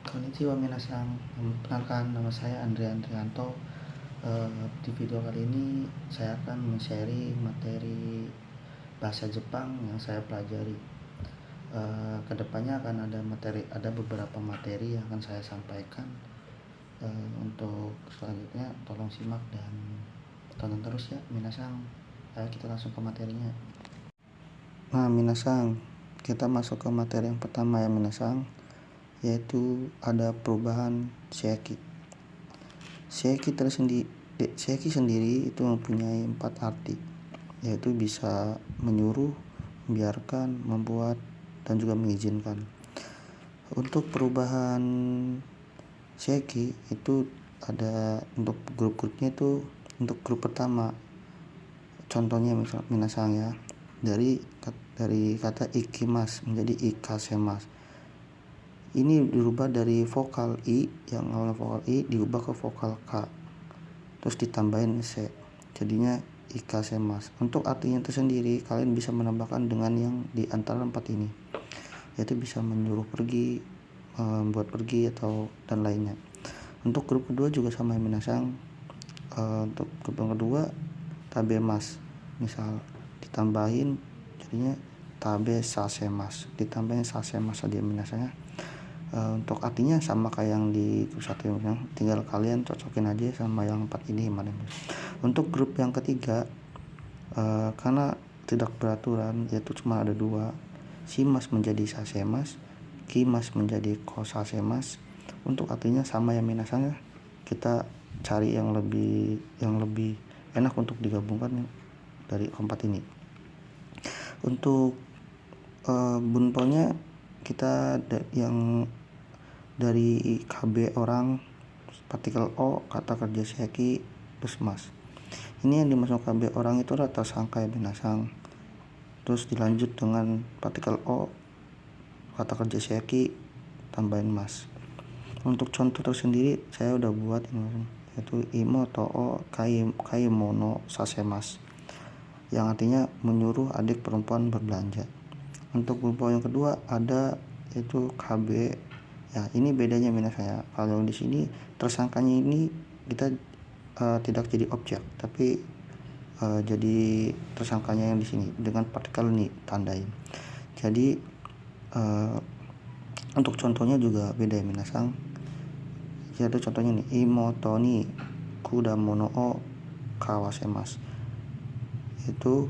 Konnichiwa minasan, perkenalkan nama saya Andre Andrianto. Di video kali ini saya akan men-sharing materi bahasa Jepang yang saya pelajari. Kedepannya akan ada beberapa materi yang akan saya sampaikan. Untuk selanjutnya tolong simak dan tonton terus ya minasan. Ayo kita langsung ke materinya. Nah minasan, kita masuk ke materi yang pertama ya minasan, yaitu ada perubahan seiki. Seiki sendiri itu mempunyai 4 arti, yaitu bisa menyuruh, membiarkan, membuat, dan juga mengizinkan. Untuk perubahan seiki itu ada untuk grup-grupnya. Itu untuk grup pertama, contohnya minasan ya, dari kata ikimas menjadi ikasemas. Ini dirubah dari vokal I, yang awalnya vokal I diubah ke vokal K, terus ditambahin se, jadinya ikasemas. Untuk artinya tersendiri kalian bisa menambahkan dengan yang di antara 4 ini, yaitu bisa menyuruh pergi, membuat pergi, atau dan lainnya. Untuk grup kedua juga sama ya minasan. Untuk grup yang kedua tabemas, misal ditambahin jadinya tabe sasemas, ditambahin sasemas saja minasannya. Untuk artinya sama kayak yang di grup 1 ya, tinggal kalian cocokin aja sama yang 4 ini. Untuk grup yang ketiga, karena tidak beraturan, yaitu cuma ada 2, shimas menjadi sasemas, kimas menjadi kosasemas. Untuk artinya sama ya minasan ya, kita cari yang lebih enak untuk digabungkan dari keempat ini. Untuk bunponya kita yang dari KB orang, partikel O, kata kerja seiki, plus mas. Ini yang dimasuk KB orang itu adalah tersangka ya minasan. Terus dilanjut dengan partikel O, kata kerja seiki, tambahin mas. Untuk contoh tersendiri saya udah buat ini, yaitu imo to o kaimono sasemas, yang artinya menyuruh adik perempuan berbelanja. Untuk bunpo yang kedua ada yaitu KB. Ya, ini bedanya minasan ya. Kalau di sini tersangkanya ini kita tidak jadi objek, tapi jadi tersangkanya yang di sini dengan partikel ni tandain. Jadi untuk contohnya juga beda ya minasan. Jadi contohnya nih, imoto ni kudamono o kawasemas, itu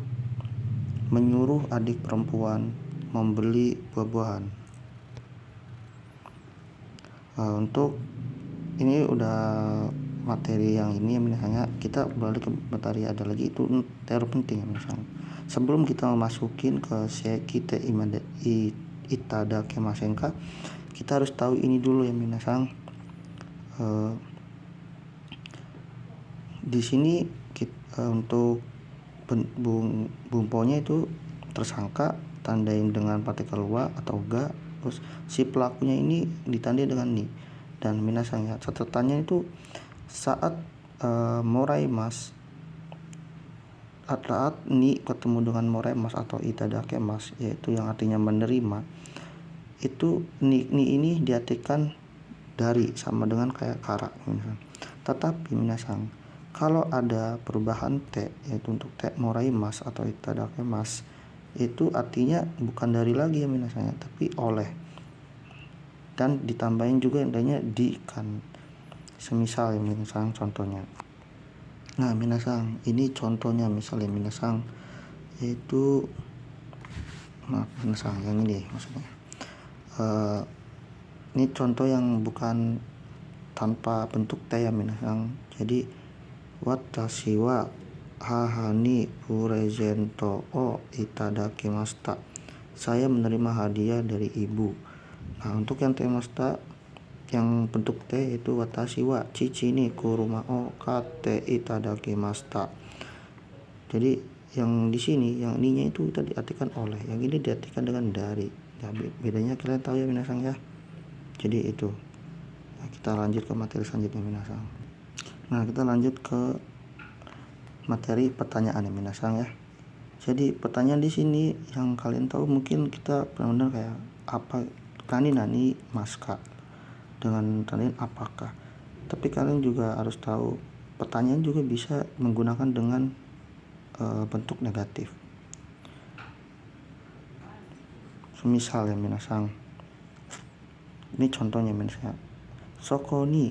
menyuruh adik perempuan membeli buah-buahan. Untuk ini udah materi yang ini misalnya, kita balik ke materi ada lagi, itu terlalu penting misalnya. Sebelum kita masukin ke seiki te itada kemasenka, kita harus tahu ini dulu ya minasan. Di sini untuk bumponya itu tersangka tandain dengan partikel wa atau ga, terus si pelakunya ini ditandai dengan ni. Dan minasan ya, catatannya itu saat moraimas, saat ni ketemu dengan moraimas atau itadakemas, yaitu yang artinya menerima, itu ni ini diartikan dari, sama dengan kayak kara minasan. Tetapi minasan, kalau ada perubahan te, yaitu untuk te moraimas atau itadakemas, itu artinya bukan dari lagi ya minasannya, tapi oleh, dan ditambahin juga adanya di kan. Semisal ya minasan contohnya. Nah minasan, ini contohnya misalnya minasan, yaitu minasan yang ini maksudnya. Ini contoh yang bukan tanpa bentuk te ya minasan. Jadi watashi wa haha ni purezento o itadakimashita, saya menerima hadiah dari ibu. Nah untuk yang temasta, yang bentuk te itu watashi wa chichi ni kuruma o kate itadakimashita. Jadi yang di sini yang ininya itu tadi diartikan oleh, yang ini diartikan dengan dari. Nah, bedanya kalian tahu ya minasan ya. Jadi itu. Nah, kita lanjut ke materi selanjutnya minasan. Nah kita lanjut ke materi pertanyaan ya minasan ya. Jadi pertanyaan di sini yang kalian tahu mungkin kita benar-benar kayak apa, kani nani maska. dengan tanda apakah. Tapi kalian juga harus tahu pertanyaan juga bisa menggunakan dengan bentuk negatif. Misal ya minasang, ini contohnya minasang, soko ni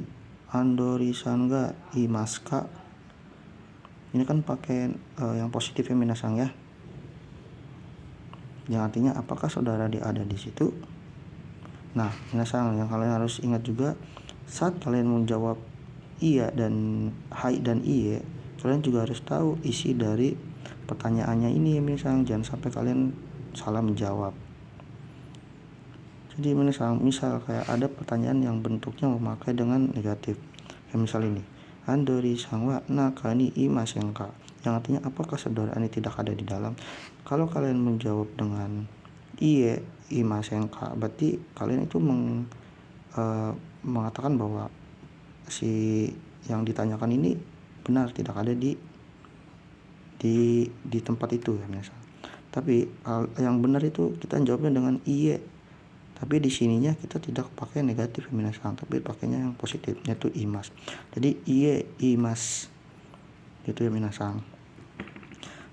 andori-san ga imasu ka. Ini kan pakai yang positif ya minasang ya, yang artinya apakah saudara ada di situ. Nah minasang, yang kalian harus ingat juga saat kalian menjawab iya dan hai dan iye, kalian juga harus tahu isi dari pertanyaannya ini ya minasang. Jangan sampai kalian salah menjawab. Jadi misal kayak ada pertanyaan yang bentuknya memakai dengan negatif. Kayak misal ini, andori sangwa nakani imasenka, yang artinya apakah saudara ini tidak ada di dalam. Kalau kalian menjawab dengan iye imasenka, berarti kalian itu mengatakan bahwa si yang ditanyakan ini benar tidak ada di tempat itu ya misal. Tapi yang benar itu kita jawabnya dengan iye. Tapi di sininya kita tidak pakai negatif ya minasang, tapi pakainya yang positif, yaitu imas. Jadi iye imas gitu ya minasang.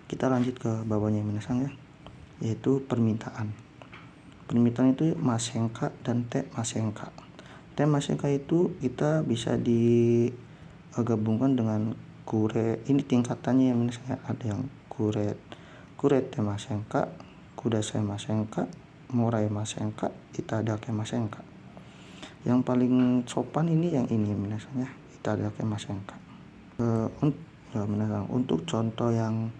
Kita lanjut ke bawahnya minasang ya, yaitu permintaan. Permintaan itu masenka dan te masenka. Te masenka itu kita bisa digabungkan dengan kure. Ini tingkatannya ya minasang, ada yang kure te masenka, kudasai masenka, morai masenka, itadake masenka. Yang paling sopan ini yang ini minasang ya, itadake masenka. Untuk contoh yang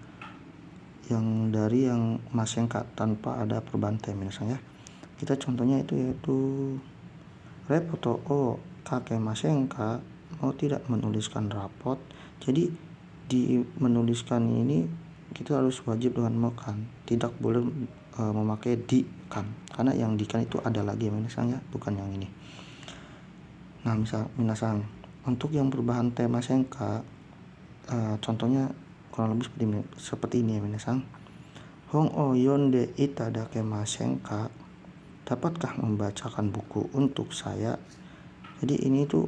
dari yang masenka tanpa ada perbantai minasang ya, kita contohnya yaitu repoto o kake masenka, mau tidak menuliskan rapot. Jadi di menuliskan ini kita harus wajib dengan mekan, tidak boleh memakai di kan, karena yang di kan itu ada lagi minasang ya, bukan yang ini. Nah misal minasang, untuk yang berbahan te masenka, contohnya kurang lebih seperti ini ya minasang. Hong o yonde itadake masenka, dapatkah membacakan buku untuk saya. Jadi ini tuh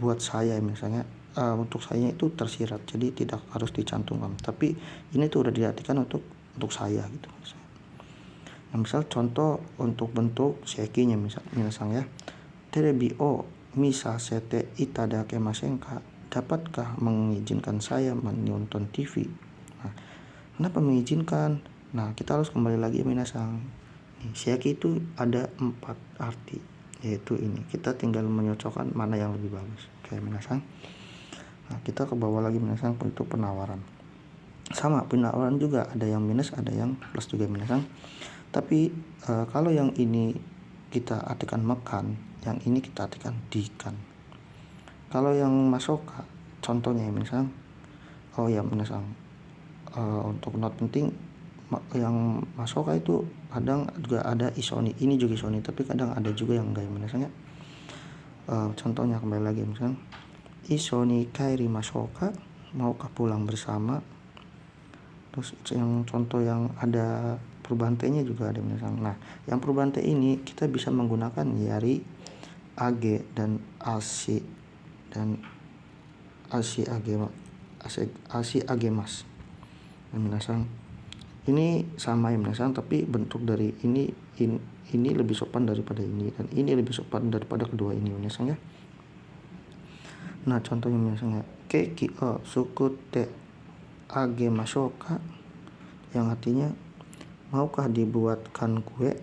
buat saya misalnya, untuk saya itu tersirat, jadi tidak harus dicantumkan, tapi ini tuh udah diartikan untuk saya gitu. Nah, misal contoh untuk bentuk sekinya minasang ya, terebi o misasete itadake masenka, dapatkah mengizinkan saya menonton TV. Nah, kenapa mengizinkan? Nah kita harus kembali lagi minasang. Seki itu ada 4 arti, yaitu ini, kita tinggal menyocokkan mana yang lebih bagus. Oke minasang. Nah kita ke bawah lagi minasang, untuk penawaran. Sama, penawaran juga ada yang minus, ada yang plus juga minasang. Tapi kalau yang ini kita artikan mekan, yang ini kita artikan dikan. Kalau yang masoka, contohnya minasang, minasang, untuk not penting, yang masoka itu kadang juga ada isoni, ini juga isoni, tapi kadang ada juga yang enggak minasang ya. Contohnya kembali lagi misalnya, isoni kairi masoka, maukah pulang bersama. Terus yang contoh yang ada perubahan T-nya juga ada minasang. Nah yang perubahan T ini kita bisa menggunakan yari, age, dan asi, dan asi agemas ya minasang. Ini sama ya minasang, tapi bentuk dari ini lebih sopan daripada ini, dan ini lebih sopan daripada kedua ini minasang ya. Nah contohnya minasang ya, keki o sukute age masoka, yang artinya maukah dibuatkan kue.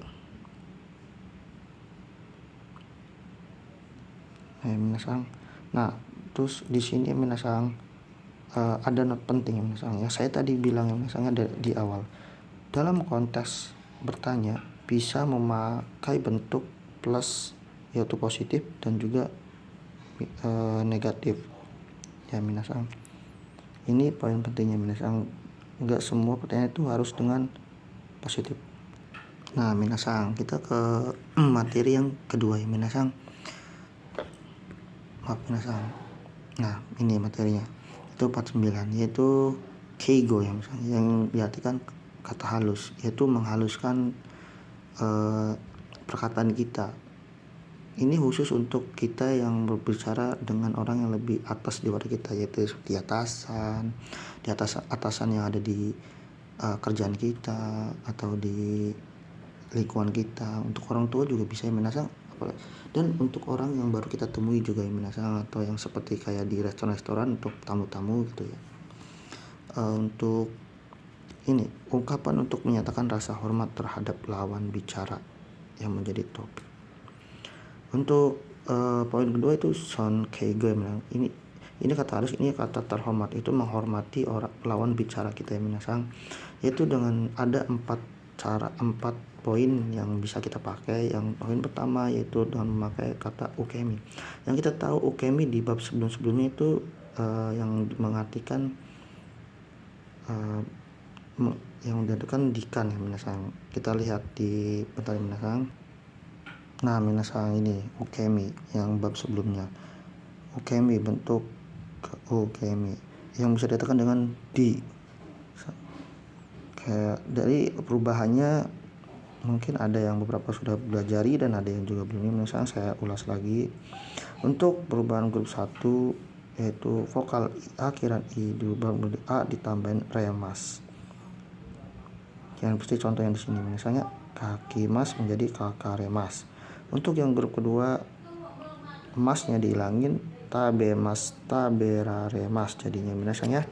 Minasang. Nah terus di sini minasang, ada not penting ya minasang ya, saya tadi bilang ya minasang di awal, dalam konteks bertanya bisa memakai bentuk plus, yaitu positif, dan juga negatif ya minasang. Ini poin pentingnya minasang, enggak semua pertanyaan itu harus dengan positif. Nah minasang, kita ke materi yang kedua ya minasang. Maaf minasang. Nah ini materinya, itu 49, yaitu keigo ya misalnya, yang diartikan kata halus, yaitu menghaluskan perkataan kita. Ini khusus untuk kita yang berbicara dengan orang yang lebih atas daripada kita, yaitu seperti atasan yang ada di kerjaan kita atau di lingkungan kita. Untuk orang tua juga bisa ya minasang, dan untuk orang yang baru kita temui juga ya minasang, atau yang seperti kayak di restoran untuk tamu-tamu gitu ya. Untuk ini ungkapan untuk menyatakan rasa hormat terhadap lawan bicara yang menjadi topik. Untuk poin kedua itu son keigo bilang ini kata harus, ini kata terhormat itu menghormati orang lawan bicara kita ya minasang, yaitu dengan ada 4 poin yang bisa kita pakai. Yang poin pertama yaitu dengan memakai kata ukemi. Yang kita tahu ukemi di bab sebelumnya itu yang mengartikan yang diartikan dikan ya minasang. Kita lihat di bentar minasang. Nah minasang, ini ukemi yang bab sebelumnya. Ukemi bentuk ukemi yang bisa dikatakan dengan di. Kayak dari perubahannya mungkin ada yang beberapa sudah belajari dan ada yang juga belum. Misalnya saya ulas lagi. Untuk perubahan grup 1 yaitu vokal akhiran i diubah menjadi a ditambahin remas. Yang pasti contoh yang di sini misalnya kaki mas menjadi kakak remas. Untuk yang grup kedua masnya dihilangin, tabe mas taberare mas jadinya misalnya.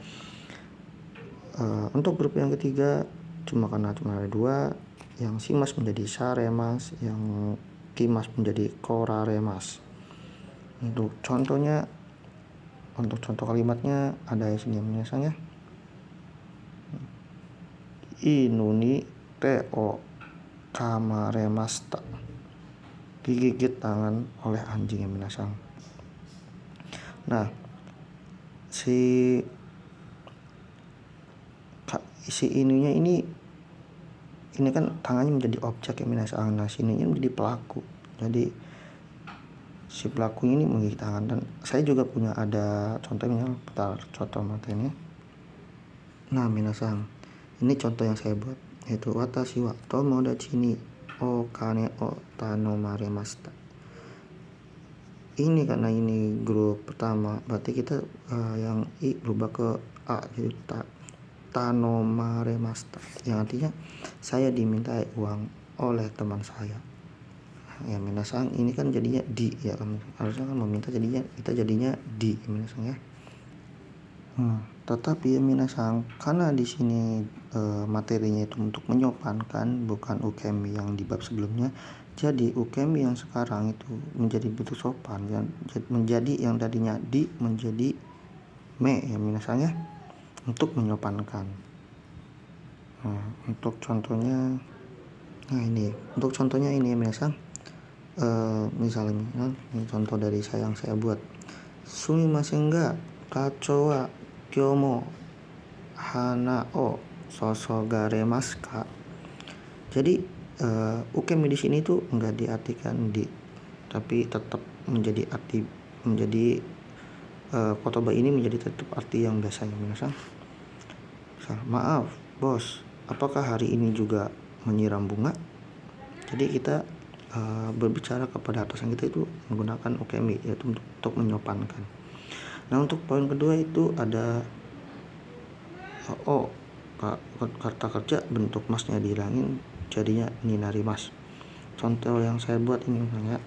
Untuk grup yang ketiga karena cuma ada 2, yang si mas menjadi saremas, yang kimas menjadi koraremas. Untuk contoh kalimatnya ada di sini misalnya inuni teo kamaremasta, digigit tangan oleh anjing yang minasang. Nah si ininya ini kan tangannya menjadi objek yang minasang. Nah si ininya menjadi pelaku, jadi si pelaku ini menggigit tangan. Dan saya juga punya ada contohnya, contoh materinya. Nah minasang, ini contoh yang saya buat, yaitu watashi wa tomodachi ni o kane o tanomaremashita. Ini karena ini grup pertama, berarti kita yang i berubah ke a, jadi tanomaremashita, yang artinya saya dimintai uang oleh teman saya. Ya minasang, ini kan jadinya di ya, harusnya kan meminta, jadinya kita jadinya di minasang ya. Tetapi ya minasang, karena di sini materinya itu untuk menyopankan, bukan ukemi yang di bab sebelumnya. Jadi ukemi yang sekarang itu menjadi bentuk sopan, menjadi yang tadinya di menjadi me ya minasang ya, untuk menyopankan. Untuk contohnya, untuk contohnya ini minasang. Misalnya ini contoh dari yang saya buat. Sumimasen ga kacho wa kyomo hana o sosogaremasu ka. Jadi ukemi di sini tuh enggak diartikan di, tapi tetap menjadi kotoba ini menjadi tetap arti yang biasanya minasang. Maaf bos, apakah hari ini juga menyiram bunga? Jadi kita berbicara kepada atasan kita itu menggunakan ukemi, yaitu untuk menyopankan. Nah untuk poin kedua itu ada kata kerja bentuk masnya dihilangin, jadinya ninarimas. Contoh yang saya buat ini misalnya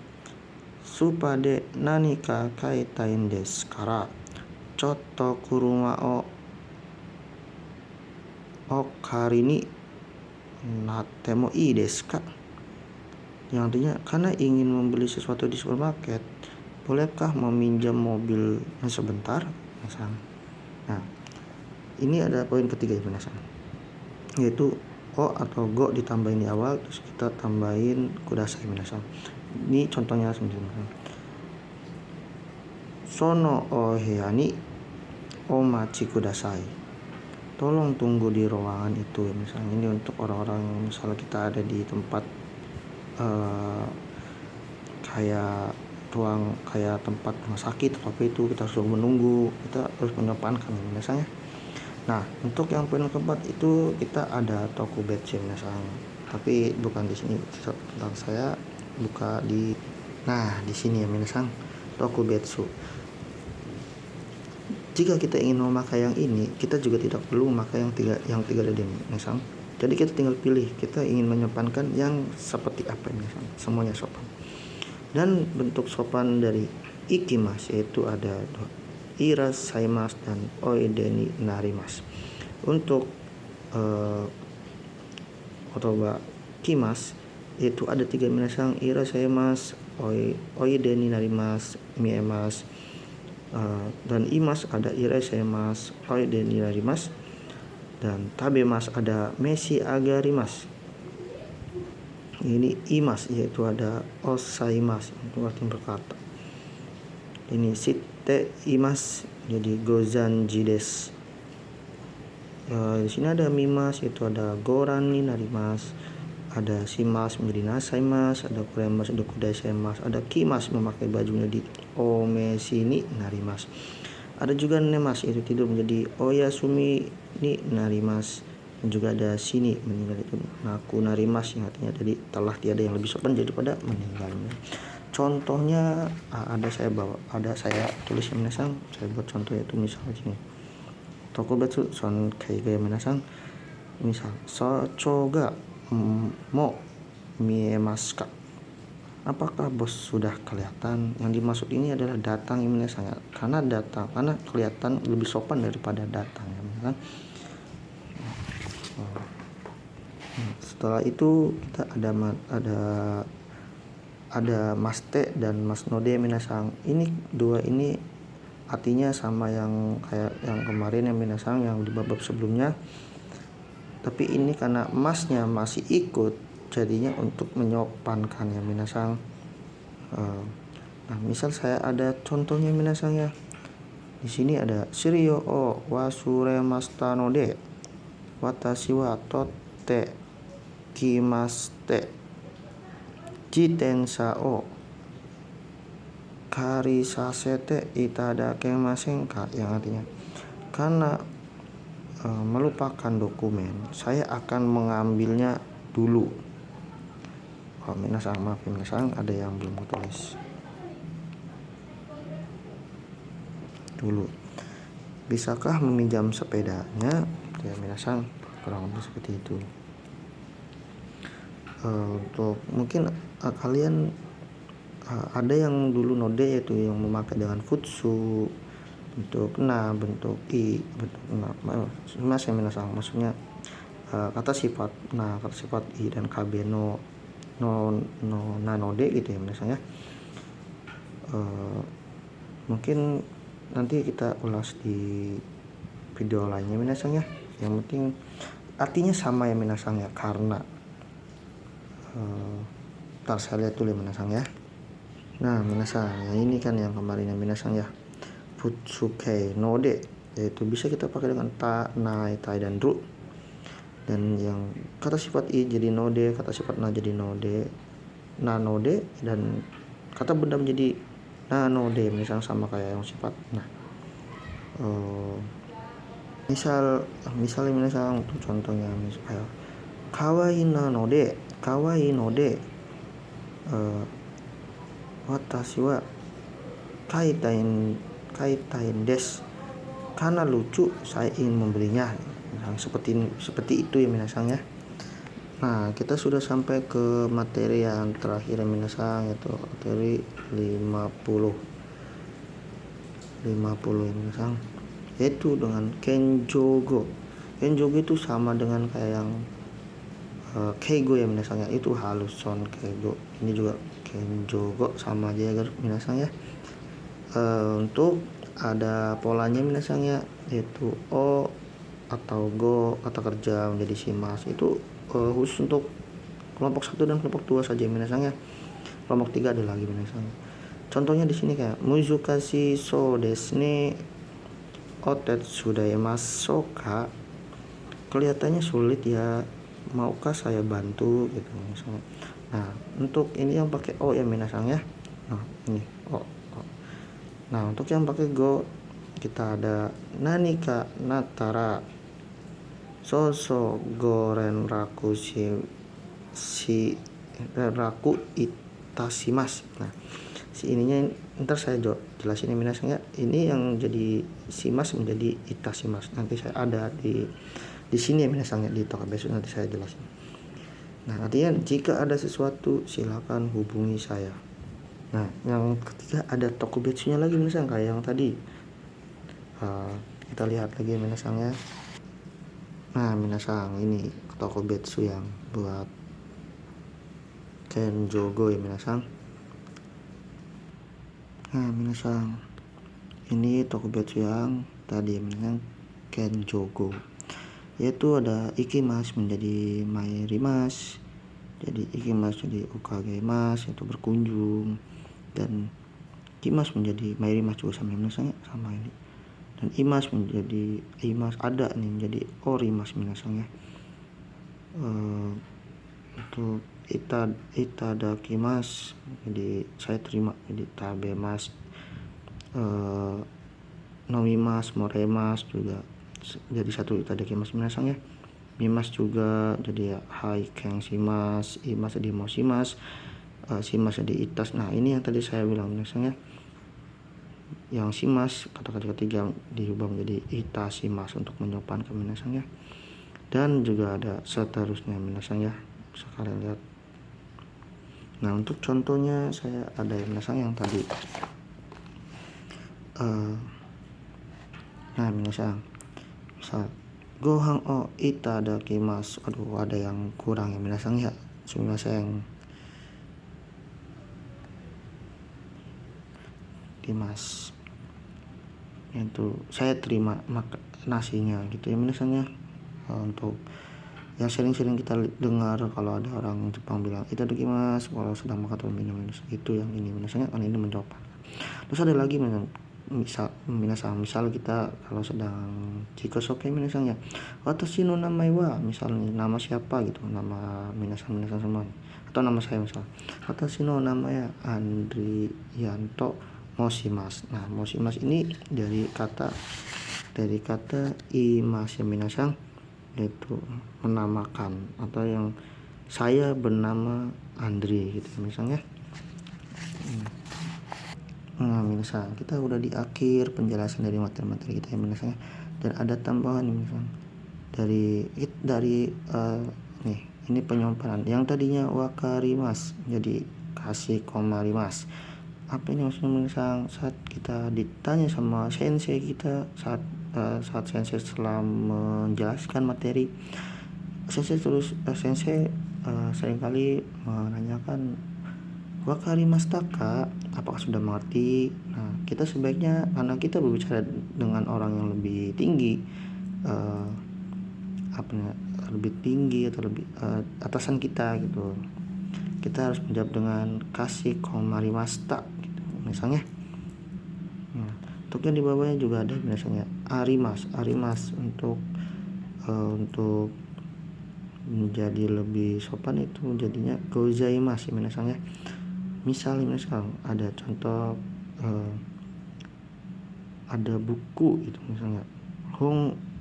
supade nanika kaitain desu kara chotto kuruma o kari ni natte mo ii desu ka. Yang artinya karena ingin membeli sesuatu di supermarket, bolehkah meminjam mobil sebentar? Nah ini ada poin ketiga ya minasang, yaitu o atau go ditambahin di awal, terus kita tambahin kudasai minasang. Ini contohnya sendiri. Sono o heya ni omachi kudasai, tolong tunggu di ruangan itu ya misalnya. Ini untuk orang-orang misalnya kita ada di tempat kayak tempat rumah sakit atau apa itu, kita harus menunggu, kita harus menyopankan misalnya. Nah untuk yang poin keempat itu kita ada tokubetsu misalnya, tapi bukan di sini. Tentang saya buka di Nah, di sini ya minasang, tokubetsu. Jika kita ingin memakai yang ini, kita juga tidak perlu memakai yang tiga tadi minasang. Jadi kita tinggal pilih kita ingin menyopankan yang seperti apa minasang. Semuanya sopan. Dan bentuk sopan dari ikimas yaitu ada irasaimasu dan oide ni narimasu. Untuk otoba kimas yaitu ada 3 minasang, irasaimasu, oide ni narimasu, miemasu. Dan imas ada irasaimasu, oide ni narimasu, dan tabemas ada mesi agarimasu. Ini imas yaitu ada osaimasu untuk arti berkata. Ini sitte imas jadi gozanji desu. Di sini ada mimas yaitu ada goran ni narimasu, ada simas menjadi nasaimas, ada kuremas ada kudasaimas, ada kimas memakai bajunya di omesi ni narimas. Ada juga nemas yaitu tidur menjadi oyasumi ni narimas, dan juga ada sini meninggal itu naku narimas yang artinya jadi telah tiada yang lebih sopan daripada meninggalnya. Contohnya ada saya tulis ya minasang, saya buat contoh yaitu misalnya sini tokubetsu son keiga minasang, misal socho ga mo miemasu ka, apakah bos sudah kelihatan? Yang dimaksud ini adalah datang ya minasang, karena kelihatan lebih sopan daripada datang ya minasang. Setelah itu kita ada maste dan masnode minasang. Ini dua ini artinya sama yang kayak yang kemarin ya minasang, yang di bab sebelumnya. Tapi ini karena masnya masih ikut, jadinya untuk menyopankan ya minasang. Nah, misal saya ada contohnya minasang ya. Di sini ada Shiryo o wasuremashita node watashi wa totte kimashite jitensha o karisasete itadakemasen ka, yang artinya karena melupakan dokumen, saya akan mengambilnya dulu. Minasang, maaf minasang, ada yang belum tulis dulu. Bisakah meminjam sepedanya? Ya minasang, kurang lebih seperti itu. Untuk mungkin kalian ada yang dulu node yaitu yang memakai dengan futsu, bentuk bentuk i, bentuk mas ya minasang, maksudnya kata sifat i dan kabe no nanode gitu ya minasang ya. Mungkin nanti kita ulas di video lainnya minasang ya. Yang penting artinya sama ya minasang ya, karena ntar saya lihat dulu ya minasang ya. Nah minasang, yang ini kan yang kemarin ya minasang ya, futsuke node, yaitu bisa kita pakai dengan ta, nai, tai, dan ru. Dan yang kata sifat i jadi node, kata sifat na jadi node, na node, dan kata benda menjadi na node, misalnya sama kayak yang sifat nah. Misalnya minasang untuk contohnya misalnya kawaii node watashi wa kaitain desu, karena lucu saya ingin membelinya. Nah, seperti itu ya minasang ya. Nah, kita sudah sampai ke materi yang terakhir ya minasang, yaitu materi 50 ya minasang, yaitu dengan kenjogo. Kenjogo itu sama dengan kayak yang keigo ya minasang ya, itu halus son keigo. Ini juga kenjogo, sama aja ya minasang ya. Untuk ada polanya minasang ya, yaitu o atau go, kata kerja menjadi shimas. Itu khusus untuk kelompok 1 dan kelompok 2 saja minasang ya. Kelompok 3 ada lagi minasang. Contohnya di sini kayak muzukashi so desu ne otetsu daimasu ka, kelihatannya sulit ya, maukah saya bantu gitu misalnya. Nah, untuk ini yang pakai o ya minasang ya. Nah, ini o. Nah, untuk yang pakai go kita ada nanika natara soso goren raku si raku itashimasu. Nah, si ininya ntar saya jelasin ya minasang ya. Ini yang jadi shimasu menjadi itashimasu. Nanti saya ada di sini ya minasang ya, di Tokabetsu nanti saya jelasin. Nah, artinya jika ada sesuatu silakan hubungi saya. Nah, yang ketiga ada Tokubetsunya lagi minasang kayak yang tadi. Kita lihat lagi minasang ya. Nah, minasang ini Tokubetsu yang buat Kenjogo ya minasang. Nah, minasang ini Tokubetsu yang tadi minasang Kenjogo, yaitu ada ikimas menjadi mairimas, jadi ikimas jadi ukagemas yaitu berkunjung, dan kimas menjadi mairimas juga sama minasang ya, sama ini. Dan imas menjadi imas ada nih menjadi orimas minasang ya. Untuk itadakimas jadi saya terima, jadi tabemas, nomimas, moremas juga jadi satu itadakimas minasang ya. Mimas juga jadi hai kenshimas, imas jadi moshimas, shimas jadi itas. Nah, ini yang tadi saya bilang minasang ya, yang shimas kata-kata ketiga diubah menjadi itashimas untuk menyopankan minasang ya. Dan juga ada seterusnya minasang ya, bisa kalian lihat. Nah, untuk contohnya saya ada yang minasang yang tadi nah minasang misal gohan o itadakimasu, aduh ada yang kurang ya minasang ya, sumimasen Dimas, itu saya terima nasinya gitu ya minasang ya. Untuk yang sering-sering kita dengar kalau ada orang Jepang bilang itadakimasu kalau sedang makan atau minum, itu yang ini minasang ya, kan ini menjawab. Terus ada lagi misal kita kalau sedang jikosoke minasang ya, watashi no namae wa, misalnya nama siapa gitu, nama minasang semua, atau nama saya misal watashi no namae Andriyanto moshimasu. Nah, moshimasu ini dari kata imas ya minasang, yaitu menamakan, atau yang saya bernama Andri gitu misalnya. Nah, minasang kita udah di akhir penjelasan dari materi-materi kita ya minasang, dan ada tambahan nih minasang dari nih ini penyompanan yang tadinya wakarimas jadi kasih komarimas. Apa ini maksudnya minasang? Saat kita ditanya sama sensei kita, saat sensei setelah menjelaskan materi, sensei seringkali menanyakan wakarimasu kak, apakah sudah mengerti? Nah, kita sebaiknya karena kita berbicara dengan orang yang lebih tinggi, lebih tinggi atau lebih atasan kita gitu, kita harus menjawab dengan kasih komarimasta gitu misalnya. Nah, untuk yang di bawahnya juga ada misalnya arimas untuk menjadi lebih sopan itu jadinya gozaimasu misalnya. Misal ada contoh ada buku itu misalnya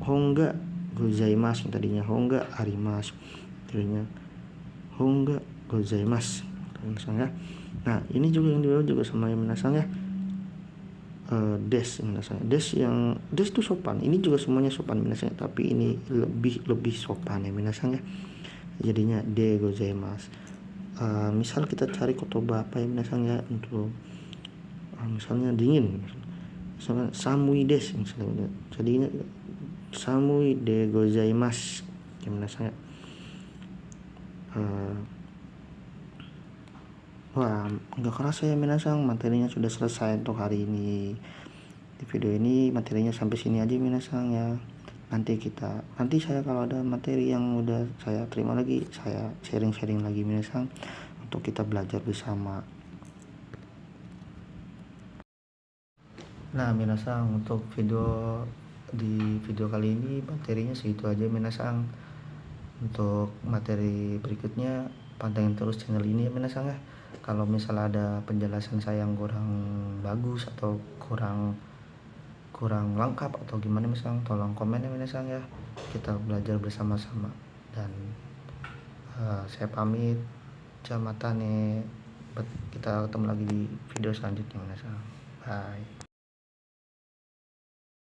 hongga gozaimasu, tadinya hongga arimasu, tadinya hongga gozaimasu misalnya. Nah, ini juga yang dibawa juga sama yang misalnya des misalnya, des itu sopan, ini juga semuanya sopan misalnya, tapi ini lebih sopan ya misalnya, jadinya de gozaimasu. Misal kita cari kotoba apa ya misalnya untuk misalnya dingin, misalnya samui des misalnya, jadinya samui de gozaimasu ya misalnya. Wah, nggak kerasa ya minasang, materinya sudah selesai untuk hari ini. Di video ini materinya sampai sini aja minasang ya. Nanti saya kalau ada materi yang udah saya terima lagi, saya sharing lagi minasang untuk kita belajar bersama. Nah, minasang untuk video kali ini materinya segitu aja minasang. Untuk materi berikutnya pantengin terus channel ini ya minasang ya. Kalau misal ada penjelasan saya yang kurang bagus atau kurang lengkap atau gimana misal, tolong komen ya minasang ya, kita belajar bersama-sama. Dan saya pamit, jamatane. Kita ketemu lagi di video selanjutnya. Bye.